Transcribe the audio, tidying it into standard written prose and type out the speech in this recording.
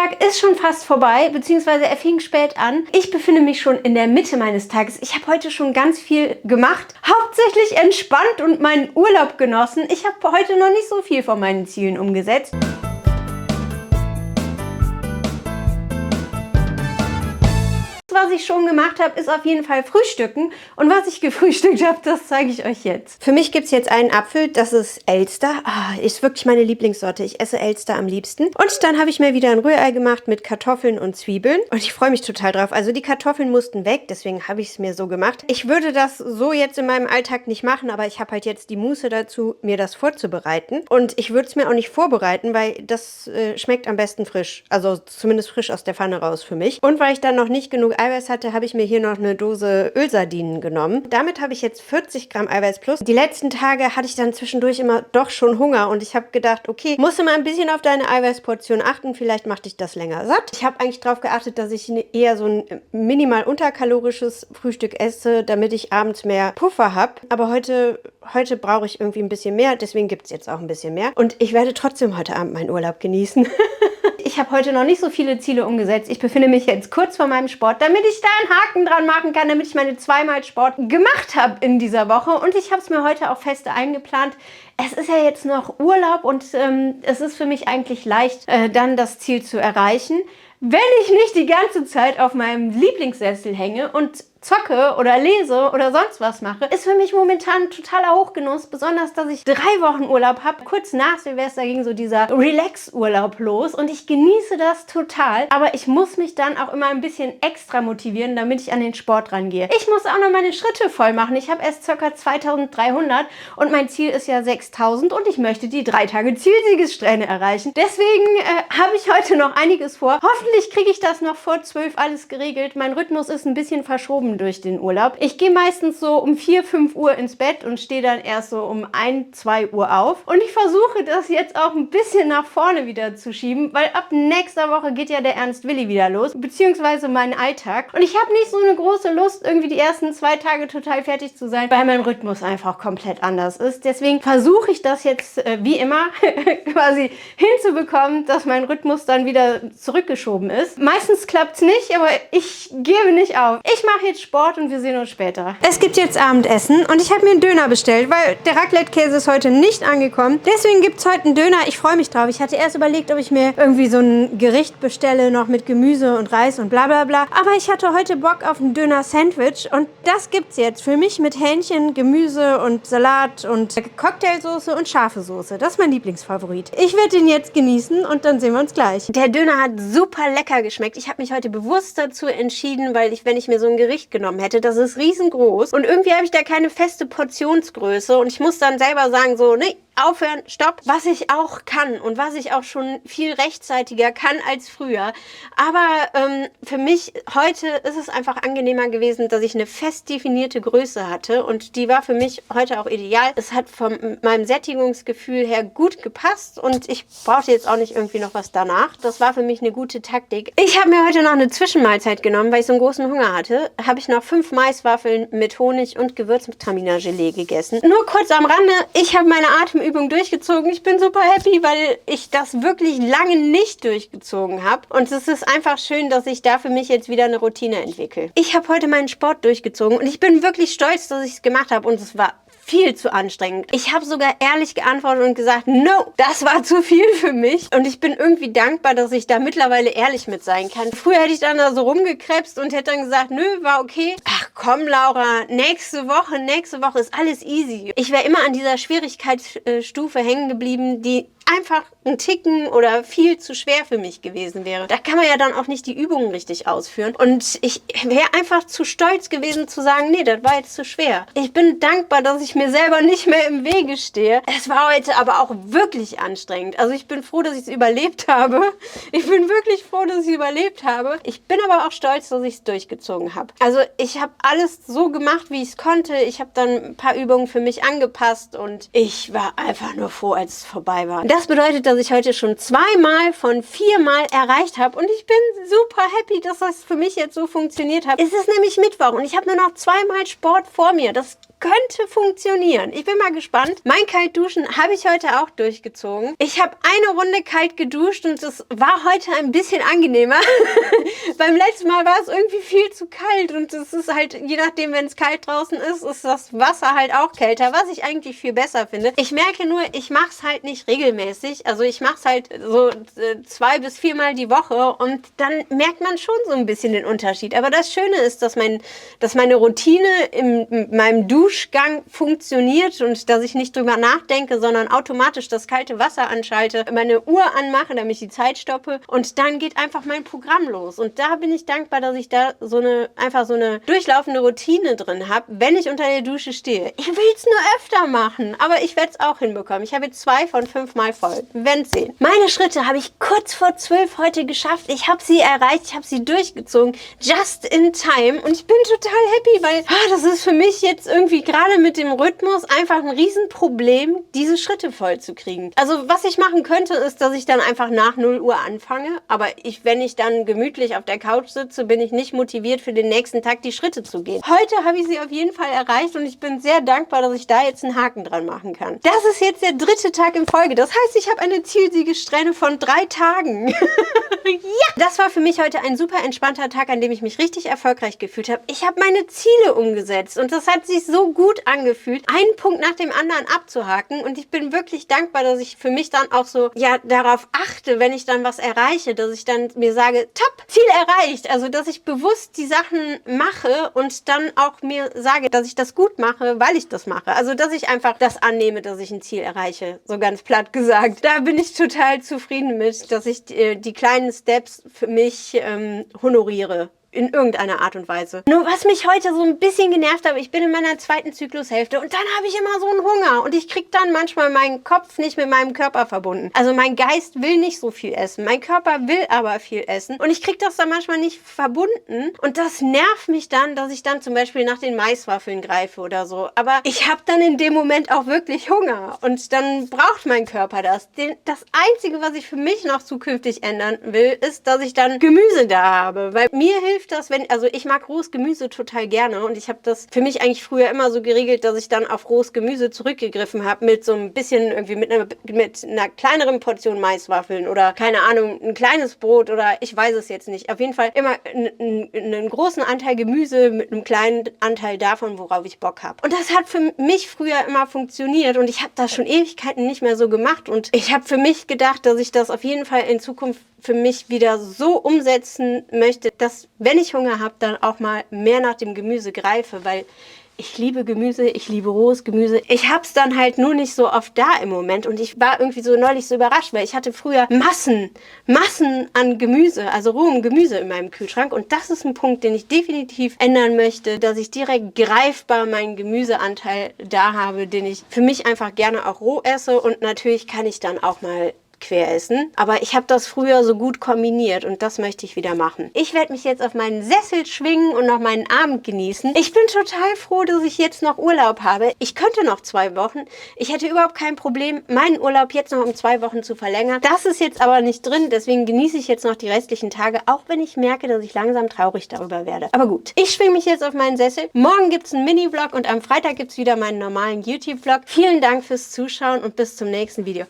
Tag ist schon fast vorbei, beziehungsweise er fing spät an. Ich befinde mich schon in der Mitte meines Tages. Ich habe heute schon ganz viel gemacht, hauptsächlich entspannt und meinen Urlaub genossen. Ich habe heute noch nicht so viel von meinen Zielen umgesetzt. Was ich schon gemacht habe, ist auf jeden Fall Frühstücken. Und was ich gefrühstückt habe, das zeige ich euch jetzt. Für mich gibt es jetzt einen Apfel, das ist Elster. Ist wirklich meine Lieblingssorte. Ich esse Elster am liebsten. Und dann habe ich mir wieder ein Rührei gemacht mit Kartoffeln und Zwiebeln. Und ich freue mich total drauf. Also die Kartoffeln mussten weg, deswegen habe ich es mir so gemacht. Ich würde das so jetzt in meinem Alltag nicht machen, aber ich habe halt jetzt die Muße dazu, mir das vorzubereiten. Und ich würde es mir auch nicht vorbereiten, weil das schmeckt am besten frisch. Also zumindest frisch aus der Pfanne raus für mich. Und weil ich dann noch nicht genug Eiweiß hatte, habe ich mir hier noch eine Dose Ölsardinen genommen. Damit habe ich jetzt 40 Gramm Eiweiß plus. Die letzten Tage hatte ich dann zwischendurch immer doch schon Hunger und ich habe gedacht, okay, musst du mal ein bisschen auf deine Eiweißportion achten, vielleicht macht dich das länger satt. Ich habe eigentlich darauf geachtet, dass ich eher so ein minimal unterkalorisches Frühstück esse, damit ich abends mehr Puffer habe. Aber heute brauche ich irgendwie ein bisschen mehr, deswegen gibt es jetzt auch ein bisschen mehr. Und ich werde trotzdem heute Abend meinen Urlaub genießen. Ich habe heute noch nicht so viele Ziele umgesetzt. Ich befinde mich jetzt kurz vor meinem Sport, damit ich da einen Haken dran machen kann, damit ich meine 2-mal Sport gemacht habe in dieser Woche. Und ich habe es mir heute auch fest eingeplant. Es ist ja jetzt noch Urlaub und es ist für mich eigentlich leicht, dann das Ziel zu erreichen. Wenn ich nicht die ganze Zeit auf meinem Lieblingssessel hänge und zocke oder lese oder sonst was mache, ist für mich momentan totaler Hochgenuss, besonders, dass ich 3 Wochen Urlaub habe. Kurz nach Silvester ging so dieser Relax-Urlaub los und ich genieße das total, aber ich muss mich dann auch immer ein bisschen extra motivieren, damit ich an den Sport rangehe. Ich muss auch noch meine Schritte voll machen. Ich habe erst ca. 2300 und mein Ziel ist ja 6000 und ich möchte die 3 Tage Zielsiegessträhne erreichen. Deswegen habe ich heute noch einiges vor. Hoffentlich kriege ich das noch vor 12 alles geregelt. Mein Rhythmus ist ein bisschen verschoben durch den Urlaub. Ich gehe meistens so um 4, 5 Uhr ins Bett und stehe dann erst so um 1, 2 Uhr auf. Und ich versuche das jetzt auch ein bisschen nach vorne wieder zu schieben, weil ab nächster Woche geht ja der Ernst Willi wieder los, beziehungsweise mein Alltag. Und ich habe nicht so eine große Lust, irgendwie die ersten 2 Tage total fertig zu sein, weil mein Rhythmus einfach komplett anders ist. Deswegen versuche ich das jetzt wie immer quasi hinzubekommen, dass mein Rhythmus dann wieder zurückgeschoben ist. Meistens klappt es nicht, aber ich gebe nicht auf. Ich mache jetzt Sport und wir sehen uns später. Es gibt jetzt Abendessen und ich habe mir einen Döner bestellt, weil der Raclette-Käse ist heute nicht angekommen. Deswegen gibt es heute einen Döner. Ich freue mich drauf. Ich hatte erst überlegt, ob ich mir irgendwie so ein Gericht bestelle, noch mit Gemüse und Reis und bla bla bla. Aber ich hatte heute Bock auf ein Döner-Sandwich und das gibt's jetzt für mich mit Hähnchen, Gemüse und Salat und Cocktailsoße und scharfe Soße. Das ist mein Lieblingsfavorit. Ich werde den jetzt genießen und dann sehen wir uns gleich. Der Döner hat super lecker geschmeckt. Ich habe mich heute bewusst dazu entschieden, weil wenn ich mir so ein Gericht genommen hätte, das ist riesengroß und irgendwie habe ich da keine feste Portionsgröße und ich muss dann selber sagen so, nee, aufhören, stopp. Was ich auch kann und was ich auch schon viel rechtzeitiger kann als früher. Aber für mich heute ist es einfach angenehmer gewesen, dass ich eine fest definierte Größe hatte und die war für mich heute auch ideal. Es hat von meinem Sättigungsgefühl her gut gepasst und ich brauchte jetzt auch nicht irgendwie noch was danach. Das war für mich eine gute Taktik. Ich habe mir heute noch eine Zwischenmahlzeit genommen, weil ich so einen großen Hunger hatte. Habe ich noch 5 Maiswaffeln mit Honig und Gewürztraminer-Gelee gegessen. Nur kurz am Rande, ich habe meine Atemübung durchgezogen. Ich bin super happy, weil ich das wirklich lange nicht durchgezogen habe. Und es ist einfach schön, dass ich da für mich jetzt wieder eine Routine entwickle. Ich habe heute meinen Sport durchgezogen und ich bin wirklich stolz, dass ich es gemacht habe. Und es war viel zu anstrengend. Ich habe sogar ehrlich geantwortet und gesagt, no, das war zu viel für mich. Und ich bin irgendwie dankbar, dass ich da mittlerweile ehrlich mit sein kann. Früher hätte ich dann da so rumgekrebst und hätte dann gesagt, nö, war okay. Ach komm, Laura, nächste Woche ist alles easy. Ich wäre immer an dieser Schwierigkeitsstufe hängen geblieben, die einfach ein Ticken oder viel zu schwer für mich gewesen wäre. Da kann man ja dann auch nicht die Übungen richtig ausführen. Und ich wäre einfach zu stolz gewesen zu sagen, nee, das war jetzt zu schwer. Ich bin dankbar, dass ich mir selber nicht mehr im Wege stehe. Es war heute aber auch wirklich anstrengend. Also ich bin froh, dass ich es überlebt habe. Ich bin wirklich froh, dass ich es überlebt habe. Ich bin aber auch stolz, dass ich es durchgezogen habe. Also ich habe alles so gemacht, wie ich es konnte. Ich habe dann ein paar Übungen für mich angepasst und ich war einfach nur froh, als es vorbei war. Das bedeutet, dass ich heute schon 2-mal von 4-mal erreicht habe und ich bin super happy, dass das für mich jetzt so funktioniert hat. Es ist nämlich Mittwoch und ich habe nur noch 2-mal Sport vor mir. Das könnte funktionieren. Ich bin mal gespannt. Mein Kaltduschen habe ich heute auch durchgezogen. Ich habe eine Runde kalt geduscht und es war heute ein bisschen angenehmer. Beim letzten Mal war es irgendwie viel zu kalt und es ist halt, je nachdem, wenn es kalt draußen ist, ist das Wasser halt auch kälter, was ich eigentlich viel besser finde. Ich merke nur, ich mache es halt nicht regelmäßig. Also ich mache es halt so 2 bis 4 Mal die Woche und dann merkt man schon so ein bisschen den Unterschied. Aber das Schöne ist, dass meine Routine in meinem Duschgang funktioniert und dass ich nicht drüber nachdenke, sondern automatisch das kalte Wasser anschalte, meine Uhr anmache, damit ich die Zeit stoppe und dann geht einfach mein Programm los. Und da bin ich dankbar, dass ich da einfach so eine durchlaufende Routine drin habe, wenn ich unter der Dusche stehe. Ich will es nur öfter machen, aber ich werde es auch hinbekommen. Ich habe jetzt 2 von 5 Mal voll. Wir werden sehen. Meine Schritte habe ich kurz vor 12 heute geschafft. Ich habe sie erreicht, ich habe sie durchgezogen. Just in time. Und ich bin total happy, weil das ist für mich jetzt irgendwie gerade mit dem Rhythmus einfach ein Riesenproblem, diese Schritte voll zu kriegen. Also was ich machen könnte, ist, dass ich dann einfach nach 0 Uhr anfange. Aber wenn ich dann gemütlich auf der Couch sitze, bin ich nicht motiviert für den nächsten Tag die Schritte zu gehen. Heute habe ich sie auf jeden Fall erreicht und ich bin sehr dankbar, dass ich da jetzt einen Haken dran machen kann. Das ist jetzt der 3. Tag in Folge. Das heißt, ich habe eine Zielsiegesträhne von 3 Tagen. Ja! Das war für mich heute ein super entspannter Tag, an dem ich mich richtig erfolgreich gefühlt habe. Ich habe meine Ziele umgesetzt und das hat sich so gut angefühlt, einen Punkt nach dem anderen abzuhaken und ich bin wirklich dankbar, dass ich für mich dann auch so, darauf achte, wenn ich dann was erreiche, dass ich dann mir sage, top, Ziel erreicht. Also, dass ich bewusst die Sachen mache und dann auch mir sage, dass ich das gut mache, weil ich das mache. Also, dass ich einfach das annehme, dass ich ein Ziel erreiche. So ganz platt gesagt. Da bin ich total zufrieden mit, dass ich die kleinen Steps für mich honoriere. In irgendeiner Art und Weise. Nur was mich heute so ein bisschen genervt hat, ich bin in meiner 2. Zyklushälfte und dann habe ich immer so einen Hunger und ich kriege dann manchmal meinen Kopf nicht mit meinem Körper verbunden. Also mein Geist will nicht so viel essen, mein Körper will aber viel essen und ich kriege das dann manchmal nicht verbunden und das nervt mich dann, dass ich dann zum Beispiel nach den Maiswaffeln greife oder so. Aber ich habe dann in dem Moment auch wirklich Hunger und dann braucht mein Körper das. Das Einzige, was ich für mich noch zukünftig ändern will, ist, dass ich dann Gemüse da habe, weil mir hilft das, also ich mag rohes Gemüse total gerne und ich habe das für mich eigentlich früher immer so geregelt, dass ich dann auf rohes Gemüse zurückgegriffen habe mit so ein bisschen irgendwie mit einer kleineren Portion Maiswaffeln oder keine Ahnung, ein kleines Brot oder ich weiß es jetzt nicht. Auf jeden Fall immer einen großen Anteil Gemüse mit einem kleinen Anteil davon, worauf ich Bock habe. Und das hat für mich früher immer funktioniert und ich habe das schon Ewigkeiten nicht mehr so gemacht und ich habe für mich gedacht, dass ich das auf jeden Fall in Zukunft für mich wieder so umsetzen möchte, dass, wenn ich Hunger habe, dann auch mal mehr nach dem Gemüse greife, weil ich liebe Gemüse, ich liebe rohes Gemüse. Ich habe es dann halt nur nicht so oft da im Moment und ich war irgendwie so neulich so überrascht, weil ich hatte früher Massen an Gemüse, also rohem Gemüse in meinem Kühlschrank und das ist ein Punkt, den ich definitiv ändern möchte, dass ich direkt greifbar meinen Gemüseanteil da habe, den ich für mich einfach gerne auch roh esse und natürlich kann ich dann auch mal quer essen. Aber ich habe das früher so gut kombiniert und das möchte ich wieder machen. Ich werde mich jetzt auf meinen Sessel schwingen und noch meinen Abend genießen. Ich bin total froh, dass ich jetzt noch Urlaub habe. Ich könnte noch 2 Wochen. Ich hätte überhaupt kein Problem, meinen Urlaub jetzt noch um 2 Wochen zu verlängern. Das ist jetzt aber nicht drin, deswegen genieße ich jetzt noch die restlichen Tage, auch wenn ich merke, dass ich langsam traurig darüber werde. Aber gut, ich schwinge mich jetzt auf meinen Sessel. Morgen gibt es einen Mini-Vlog und am Freitag gibt es wieder meinen normalen YouTube-Vlog. Vielen Dank fürs Zuschauen und bis zum nächsten Video.